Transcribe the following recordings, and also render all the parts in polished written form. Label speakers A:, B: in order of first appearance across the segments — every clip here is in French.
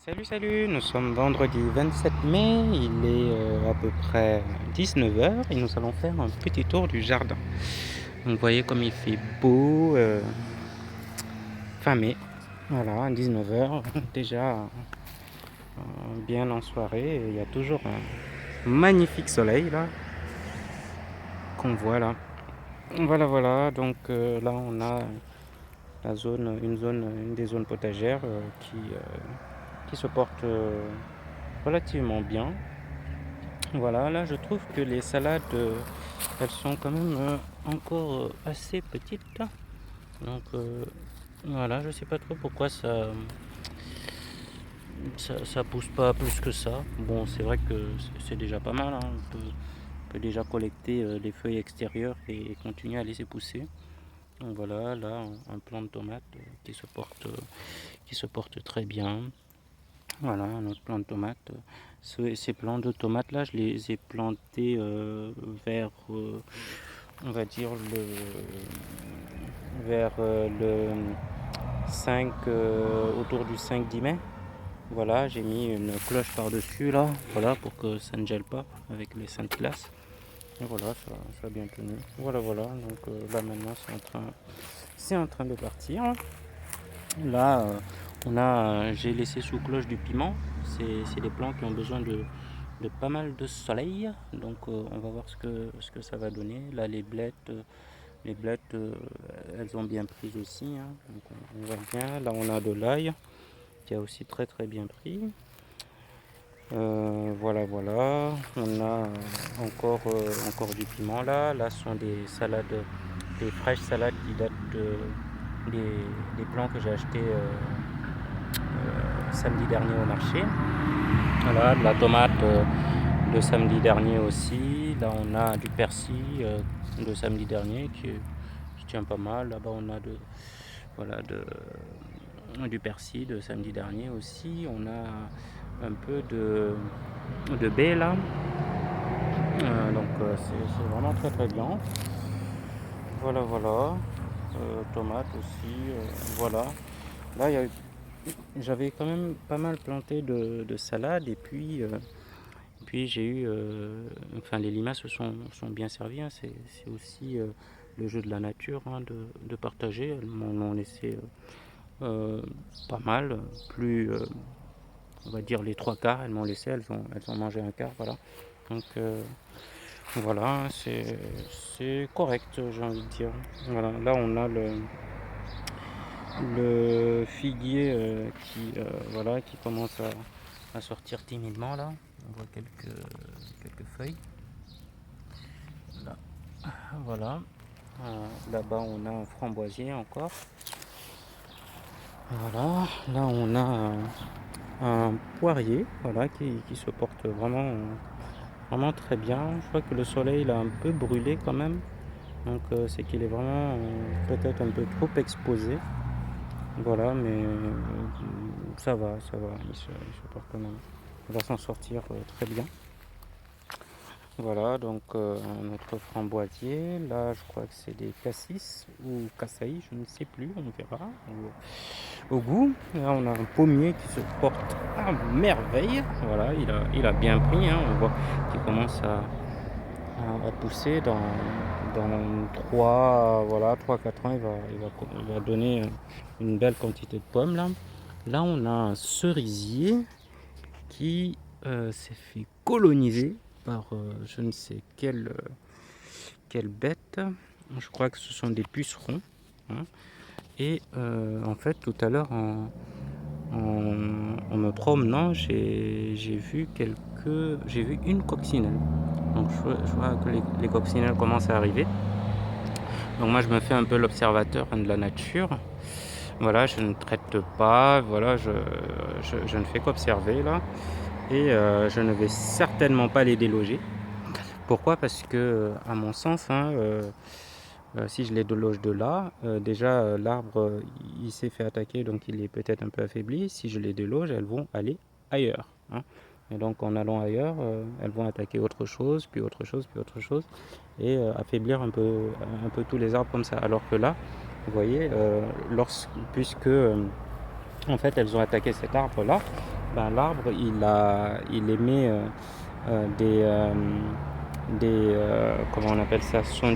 A: Salut, salut, nous sommes vendredi 27 mai, il est à peu près 19 heures et nous allons faire un petit tour du jardin. Donc, vous voyez comme il fait beau, fin mai, voilà, 19 heures, déjà bien en soirée, et il y a toujours un magnifique soleil là, qu'on voit là. Voilà, donc là on a une des zones potagères qui se porte relativement bien. Voilà, là je trouve que les salades, elles sont quand même encore assez petites. Donc voilà, je sais pas trop pourquoi ça pousse pas plus que ça. Bon, c'est vrai que c'est déjà pas mal, hein. On peut déjà collecter les feuilles extérieures et continuer à laisser pousser. Donc voilà, là un plant de tomate qui se porte très bien. Voilà, un autre plant de tomates. Ces plants de tomates là, je les ai plantés vers, on va dire, le 5, autour du 5-10 mai. Voilà, j'ai mis une cloche par-dessus là, voilà, pour que ça ne gèle pas avec les scintillas. Et voilà, ça a bien tenu. Voilà, donc là maintenant c'est en train de partir. Là, j'ai laissé sous cloche du piment. C'est des plants qui ont besoin de pas mal de soleil. Donc, on va voir ce que ça va donner. Là, les blettes, elles ont bien pris aussi, hein. Donc, on voit bien. Là, on a de l'ail qui a aussi très très bien pris. Voilà. On a encore du piment là. Là, ce sont des salades, des fraîches salades qui datent des plants que j'ai achetés samedi dernier au marché. Voilà, de la tomate de samedi dernier aussi. Là, on a du persil de samedi dernier qui tient pas mal. Là-bas, on a voilà, du persil de samedi dernier aussi. On a un peu de baie là. Donc, c'est vraiment très très bien. Voilà. Tomates aussi. Voilà. Là, j'avais quand même pas mal planté de salades et puis j'ai eu, enfin les limaces sont bien servies, hein. C'est aussi le jeu de la nature, hein, de partager. Elles m'en ont laissé pas mal, plus on va dire les trois quarts, elles m'ont laissé, elles ont mangé un quart, voilà. Donc voilà, hein, c'est correct, j'ai envie de dire. Voilà, là on a le figuier qui commence à sortir timidement là. On voit quelques feuilles. Là, voilà. Là-bas on a un framboisier encore. Voilà. Là on a un poirier, voilà, qui se porte vraiment très bien. Je crois que le soleil l'a un peu brûlé quand même. Donc c'est qu'il est vraiment peut-être un peu trop exposé. Voilà, mais ça va, il se porte quand même. On va s'en sortir très bien. Voilà, donc notre framboisier. Là, je crois que c'est des cassis ou cassaï, je ne sais plus, on verra au goût. Là, on a un pommier qui se porte à merveille. Voilà, il a bien pris, hein. On voit qu'il commence à pousser dans 3-4 ans. Il va donner une belle quantité de pommes là. Là, on a un cerisier qui s'est fait coloniser par je ne sais quelle bête. Je crois que ce sont des pucerons, hein. Et en fait, tout à l'heure, en me promenant, j'ai vu une coccinelle. Donc je vois que les coccinelles commencent à arriver. Donc moi, je me fais un peu l'observateur de la nature. Voilà, je ne traite pas, voilà, je ne fais qu'observer là. Et je ne vais certainement pas les déloger. Pourquoi? Parce que, à mon sens, hein, si je les déloge de là, déjà l'arbre il s'est fait attaquer, donc il est peut-être un peu affaibli. Si je les déloge, elles vont aller ailleurs, hein. Et donc en allant ailleurs, elles vont attaquer autre chose, puis autre chose, puis autre chose, et affaiblir un peu tous les arbres comme ça. Alors que là, vous voyez, puisque en fait elles ont attaqué cet arbre là, ben, l'arbre il émet comment on appelle ça, ce sont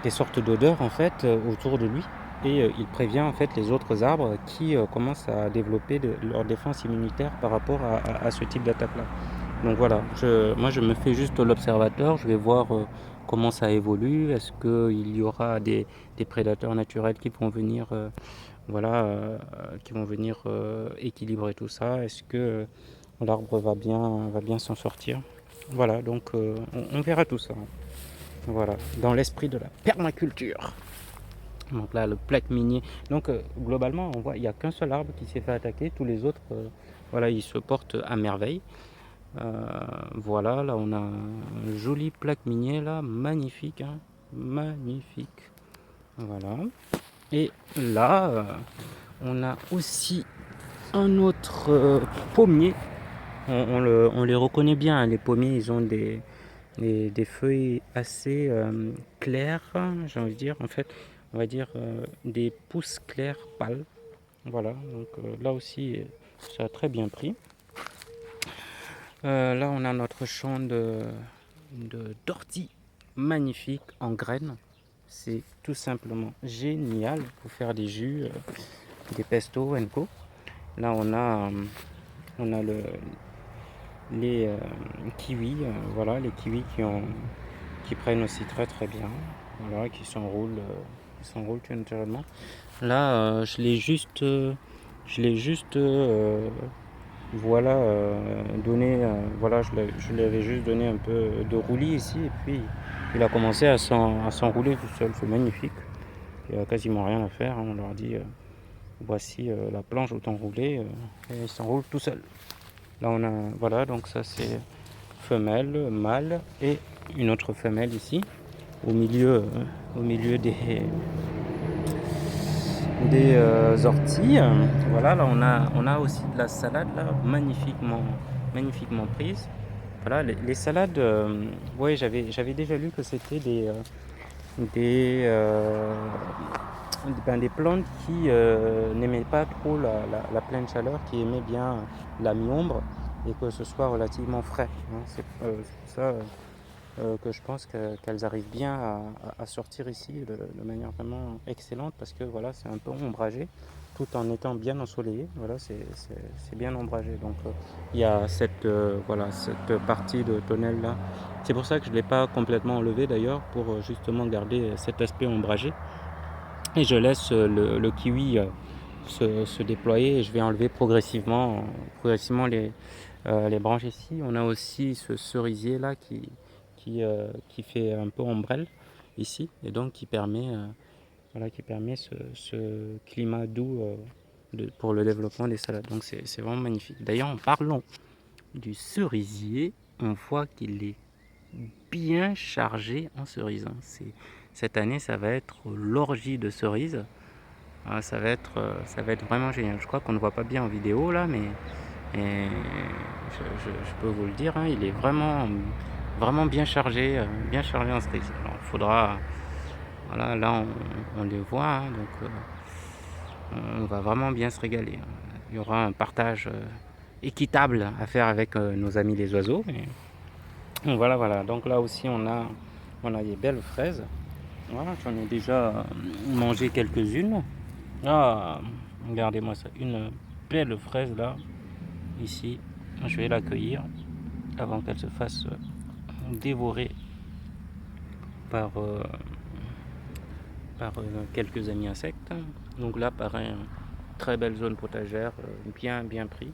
A: des sortes d'odeurs en fait autour de lui, et il prévient en fait les autres arbres qui commencent à développer leur défense immunitaire par rapport à ce type d'attaque là. Donc voilà, moi je me fais juste l'observateur, je vais voir comment ça évolue, est-ce qu'il y aura des prédateurs naturels qui vont venir équilibrer tout ça, est-ce que l'arbre va bien s'en sortir. Voilà, donc on verra tout ça. Voilà, dans l'esprit de la permaculture. Donc là, le plaque minier. Donc globalement, on voit il n'y a qu'un seul arbre qui s'est fait attaquer. Tous les autres, voilà, ils se portent à merveille. Voilà, là on a un joli plaque minier là, magnifique, hein, magnifique. Voilà. Et là, on a aussi un autre pommier. On les reconnaît bien, hein, les pommiers, ils ont des feuilles assez claires, j'ai envie de dire, en fait, on va dire des pousses claires pâles. Voilà, donc là aussi, ça a très bien pris. Là, on a notre champ d'ortie magnifique en graines. C'est tout simplement génial pour faire des jus, des pesto co. Là, on a les kiwis, voilà, les kiwis qui prennent aussi très très bien, voilà, qui s'enroulent tout naturellement. Là, je l'ai juste voilà, donné, voilà, je lui avais juste donné un peu de roulis ici, et puis il a commencé à s'enrouler tout seul. C'est magnifique, il n'y a quasiment rien à faire, hein. On leur dit voici la planche où t'enrouler, et il s'enroule tout seul. Là on a, voilà, donc ça c'est femelle, mâle, et une autre femelle ici au milieu des orties. Voilà, là on a aussi de la salade là, magnifiquement prise. Voilà, les salades, ouais, j'avais déjà lu que c'était des, euh, des plantes qui n'aimaient pas trop la pleine chaleur, qui aimaient bien la mi-ombre, et que ce soit relativement frais, hein. C'est pour ça que je pense qu'elles arrivent bien à sortir ici de manière vraiment excellente, parce que voilà, c'est un peu ombragé tout en étant bien ensoleillé. Voilà, c'est bien ombragé. Donc il y a voilà, cette partie de tonnelle là. C'est pour ça que je ne l'ai pas complètement enlevé d'ailleurs, pour justement garder cet aspect ombragé. Et je laisse le kiwi se déployer, et je vais enlever progressivement les branches ici. On a aussi ce cerisier là qui fait un peu ombrelle ici, et donc qui permet ce climat doux pour le développement des salades. Donc c'est vraiment magnifique. D'ailleurs, en parlant du cerisier, on voit qu'il est bien chargé en cerises, hein. Cette année, ça va être l'orgie de cerises. Ah, ça va être vraiment génial. Je crois qu'on ne voit pas bien en vidéo là, mais je peux vous le dire, hein, il est vraiment bien chargé en cerises. Alors, il faudra, voilà, là on les voit, hein, donc on va vraiment bien se régaler. Il y aura un partage équitable à faire avec nos amis les oiseaux. Mais voilà. Donc là aussi on a des belles fraises. Voilà, j'en ai déjà mangé quelques-unes. Ah, regardez-moi ça, une belle fraise là, ici. Je vais l'accueillir avant qu'elle se fasse dévorer par, quelques amis insectes. Donc là, pareil, très belle zone potagère, bien pris.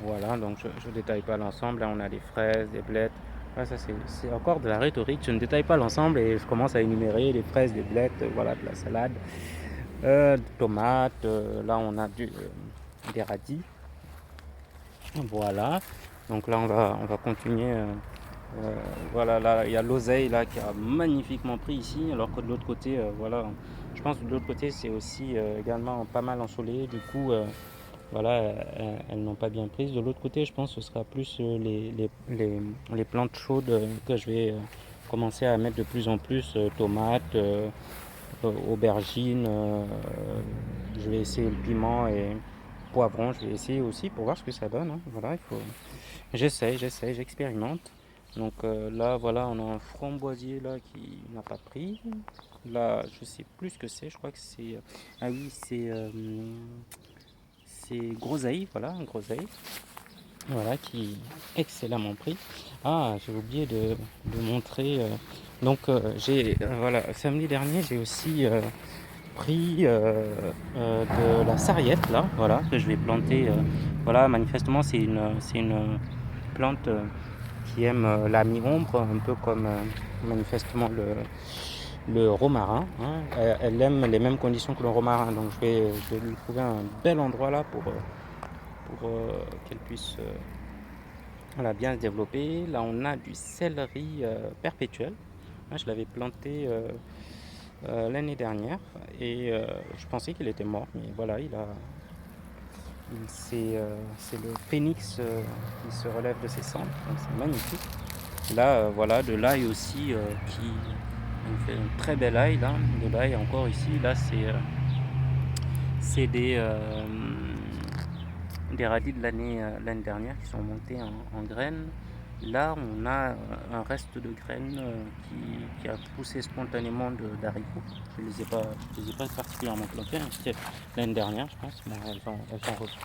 A: Voilà, donc je détaille pas l'ensemble. Là, on a des fraises, des blettes. Ah, ça, c'est encore de la rhétorique. Je ne détaille pas l'ensemble et je commence à énumérer les fraises, des blettes, voilà, de la salade, tomates. Là, on a des radis. Voilà. Donc là, on va continuer. Voilà, là, il y a l'oseille là qui a magnifiquement pris ici, alors que de l'autre côté, voilà, je pense que de l'autre côté, c'est aussi également pas mal ensoleillé. Du coup, voilà, elles n'ont pas bien prise. De l'autre côté, je pense que ce sera plus les plantes chaudes que je vais commencer à mettre de plus en plus, tomates, aubergines. Je vais essayer le piment et poivron, je vais essayer aussi pour voir ce que ça donne, hein. Voilà, il faut... J'essaye, j'expérimente. Donc là, voilà, on a un framboisier là qui n'a pas pris. Là, je sais plus ce que c'est, je crois que c'est... ah oui, c'est groseille, voilà, un groseille. Voilà, qui est excellemment pris. Ah, j'ai oublié de montrer. Donc, voilà, samedi dernier, j'ai aussi pris de la sarriette, là, voilà, que je vais planter. Voilà, manifestement, c'est une plante qui aime la mi-ombre, un peu comme manifestement le romarin, hein. Elle aime les mêmes conditions que le romarin, donc je vais lui trouver un bel endroit là pour qu'elle puisse voilà, bien se développer. Là, on a du céleri perpétuel. Là, je l'avais planté l'année dernière et je pensais qu'il était mort, mais voilà, c'est le phénix qui se relève de ses cendres, donc c'est magnifique. Là, voilà, de l'ail aussi qui fait un très bel ail là, de l'ail encore ici. Là, c'est des radis de l'année dernière qui sont montés en graines. Là, on a un reste de graines qui a poussé spontanément d'haricots. Je les ai pas particulièrement plantées, hein. C'était l'année dernière, je pense, mais elles ont repris.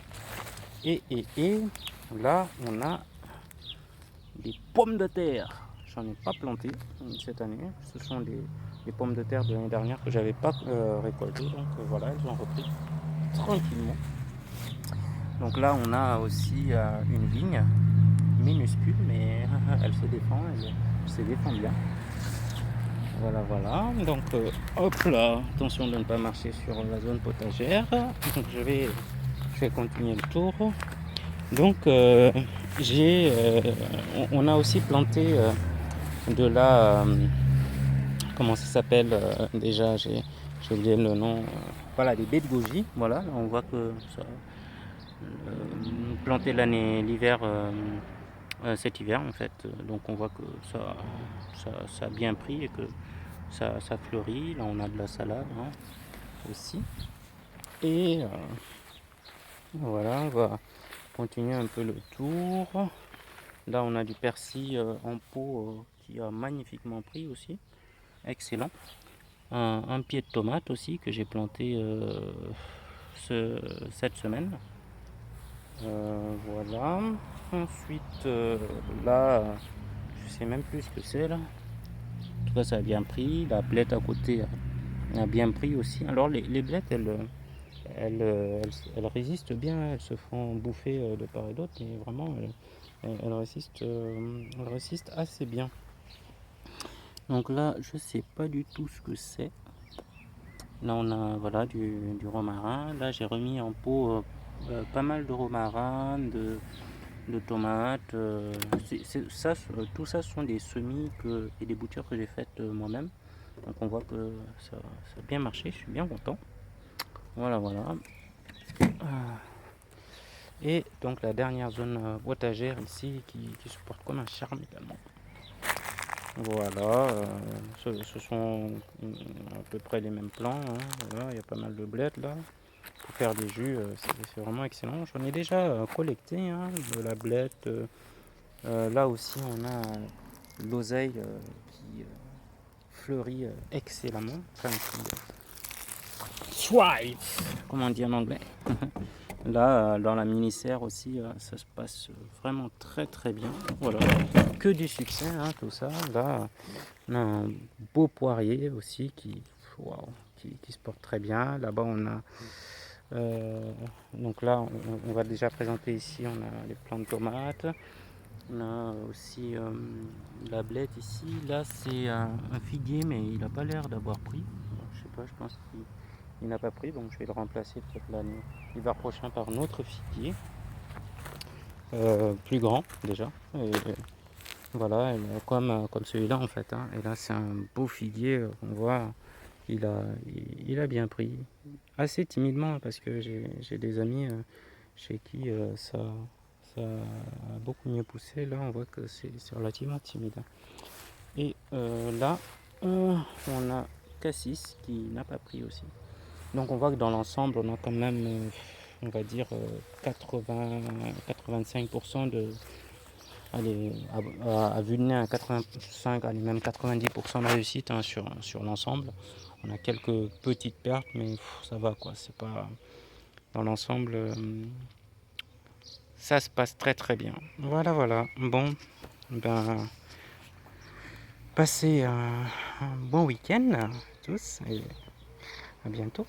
A: Et là, on a des pommes de terre. J'en ai pas planté cette année. Ce sont des pommes de terre de l'année dernière que j'avais pas récoltées. Donc voilà, elles ont repris tranquillement. Donc là, on a aussi une vigne minuscule, mais elle se défend, elle se défend bien. Voilà, voilà. Donc hop là, attention de ne pas marcher sur la zone potagère. Donc je vais continuer le tour. Donc on a aussi planté de la comment ça s'appelle déjà, j'ai oublié le nom. Voilà, des baies de goji. Voilà, on voit que ça planté l'hiver. Cet hiver en fait, donc on voit que ça a bien pris et que ça fleurit. Là on a de la salade, hein, aussi, et voilà, on va continuer un peu le tour. Là on a du persil en pot qui a magnifiquement pris aussi, excellent. Un pied de tomate aussi que j'ai planté cette semaine. Voilà. Ensuite, là, je sais même plus ce que c'est là. En tout cas, ça a bien pris. La blette à côté a bien pris aussi. Alors, les blettes, elles résistent bien. Elles se font bouffer de part et d'autre. Mais vraiment, elles résistent assez bien. Donc là, je sais pas du tout ce que c'est. Là, on a voilà, du romarin. Là, j'ai remis en pot pas mal de romarin, de tomates. Tout ça, ce sont des semis et des boutures que j'ai faites moi-même. Donc on voit que ça a bien marché, je suis bien content. Voilà, voilà. Et donc la dernière zone potagère ici qui se porte comme un charme également. Voilà, ce sont à peu près les mêmes plants, hein. Voilà, il y a pas mal de blettes là. Pour faire des jus, c'est vraiment excellent. J'en ai déjà collecté, hein, de la blette. Là aussi, on a l'oseille qui fleurit excellemment. Enfin, comment on dit en anglais. Là, dans la mini-serre aussi, ça se passe vraiment très très bien. Voilà, que du succès, hein, tout ça. Là, on a un beau poirier aussi wow, qui se porte très bien. Là-bas, on a donc là, on va déjà présenter ici. On a les plants de tomates. On a aussi la blette ici. Là, c'est un figuier, mais il n'a pas l'air d'avoir pris. Bon, je sais pas, je pense qu'il n'a pas pris, donc je vais le remplacer peut-être l'hiver prochain par un autre figuier, plus grand déjà. Et voilà, comme celui-là en fait, hein. Et là, c'est un beau figuier. On voit, il a bien pris. Assez timidement, parce que j'ai des amis chez qui ça a beaucoup mieux poussé. Là, on voit que c'est relativement timide. Et là, on a Cassis qui n'a pas pris aussi. Donc, on voit que dans l'ensemble, on a quand même on va dire 85% de, allez, à vue de nez, à 85, allez, même 90% de réussite hein, sur l'ensemble. On a quelques petites pertes, mais ça va quoi. C'est pas dans l'ensemble, ça se passe très très bien. Voilà, voilà. Bon, ben, passez un bon week-end tous et à bientôt.